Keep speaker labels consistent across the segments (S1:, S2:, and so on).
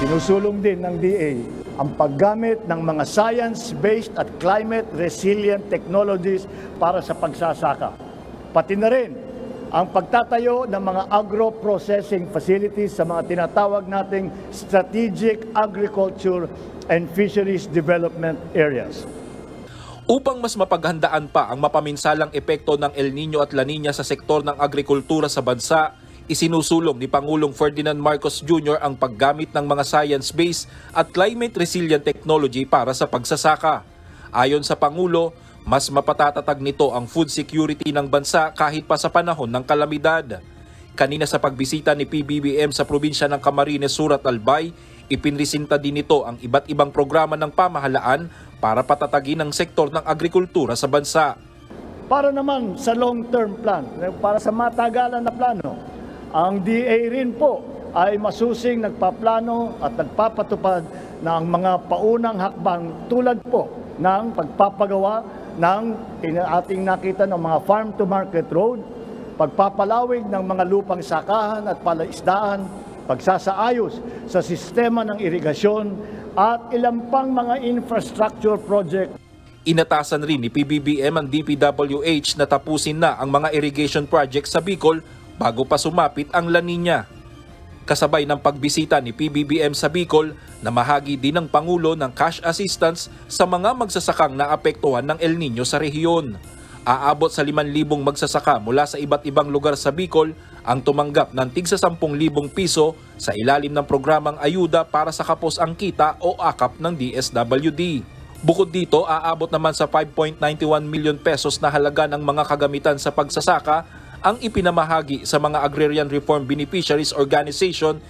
S1: Sinusulong din ng DA ang paggamit ng mga science-based at climate-resilient technologies para sa pagsasaka. Pati na rin ang pagtatayo ng mga agro-processing facilities sa mga tinatawag nating strategic agriculture and fisheries development areas.
S2: Upang mas mapaghandaan pa ang mapaminsalang epekto ng El Nino at La Nina sa sektor ng agrikultura sa bansa, isinusulong ni Pangulong Ferdinand Marcos Jr. ang paggamit ng mga science-based at climate-resilient technology para sa pagsasaka. Ayon sa Pangulo, mas mapatatatag nito ang food security ng bansa kahit pa sa panahon ng kalamidad. Kanina sa pagbisita ni PBBM sa probinsya ng Camarines Sur at Albay, ipinresinta din nito ang iba't ibang programa ng pamahalaan para patatagin ang sektor ng agrikultura sa bansa.
S1: Para naman sa long-term plan, para sa matagalan na plano, ang DA rin po ay masusing nagpaplano at nagpapatupad ng mga paunang hakbang tulad po ng pagpapagawa ng ating nakita ng mga farm-to-market road, pagpapalawig ng mga lupang sakahan at palaisdaan, pagsasaayos sa sistema ng irigasyon at ilang pang mga infrastructure project.
S2: Inatasan rin ni PBBM ang DPWH na tapusin na ang mga irrigation project sa Bicol bago pa sumapit ang La Nina. Kasabay ng pagbisita ni PBBM sa Bicol, namahagi din ng Pangulo ng cash assistance sa mga magsasakang naapektuhan ng El Nino sa rehiyon. Aabot sa 5,000 magsasaka mula sa iba't ibang lugar sa Bicol ang tumanggap ng tig sa 10,000 piso sa ilalim ng programang Ayuda para sa Kapos ang Kita o AKAP ng DSWD. Bukod dito, aabot naman sa 5.91 million pesos na halaga ng mga kagamitan sa pagsasaka ang ipinamahagi sa mga Agrarian Reform Beneficiaries Organization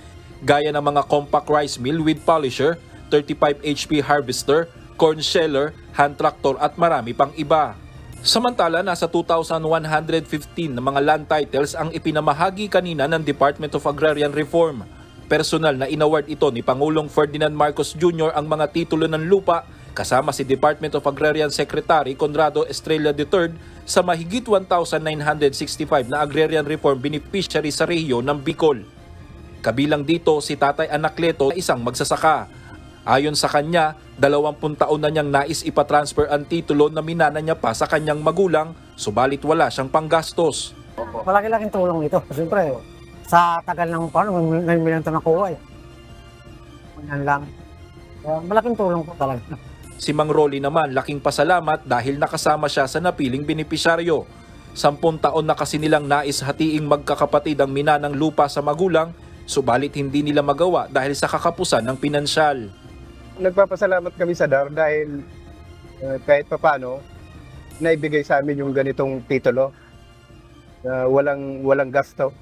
S2: gaya ng mga compact rice mill with polisher, 35 HP harvester, corn sheller, hand tractor at marami pang iba. Samantala, nasa 2,115 na mga land titles ang ipinamahagi kanina ng Department of Agrarian Reform. Personal na inaward ito ni Pangulong Ferdinand Marcos Jr. ang mga titulo ng lupa kasama si Department of Agrarian Secretary Conrado Estrella III sa mahigit 1,965 na Agrarian Reform Beneficiary sa rehiyon ng Bicol. Kabilang dito si Tatay Anacleto na isang magsasaka. Ayon sa kanya, 20 taon na niyang nais ipatransfer ang titulo na minana niya pa sa kanyang magulang, subalit wala siyang panggastos.
S3: Malaki-laking tulong ito. Siyempre, sa tagal ng ngayon ito nakuha eh. Yan lang. Malaking tulong po talaga.
S2: Si Mang Rolly naman laking pasalamat dahil nakasama siya sa napiling benepisyaryo. 10 taon na kasi nilang nais hatiing magkakapatid ang minanang lupa sa magulang, subalit hindi nila magawa dahil sa kakapusan ng pinansyal.
S4: Nagpapasalamat kami sa DAR dahil kahit papano naibigay sa amin yung ganitong titulo. Walang gasto.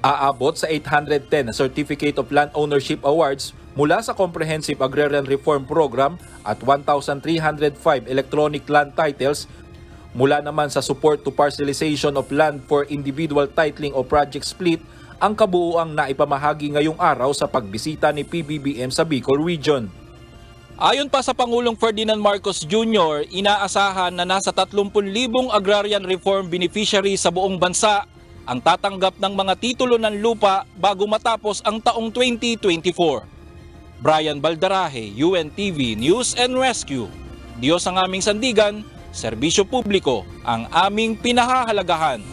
S2: Aabot sa 810 na Certificate of Land Ownership Awards mula sa Comprehensive Agrarian Reform Program at 1,305 electronic land titles mula naman sa Support to Parcelization of Land for Individual Titling o Project Split ang kabuuang naipamahagi ngayong araw sa pagbisita ni PBBM sa Bicol Region. Ayon pa sa Pangulong Ferdinand Marcos Jr., inaasahan na nasa 30,000 agrarian reform beneficiaries sa buong bansa ang tatanggap ng mga titulo ng lupa bago matapos ang taong 2024. Brian Baldarahe, UNTV News and Rescue. Diyos ang aming sandigan, serbisyo publiko ang aming pinahahalagahan.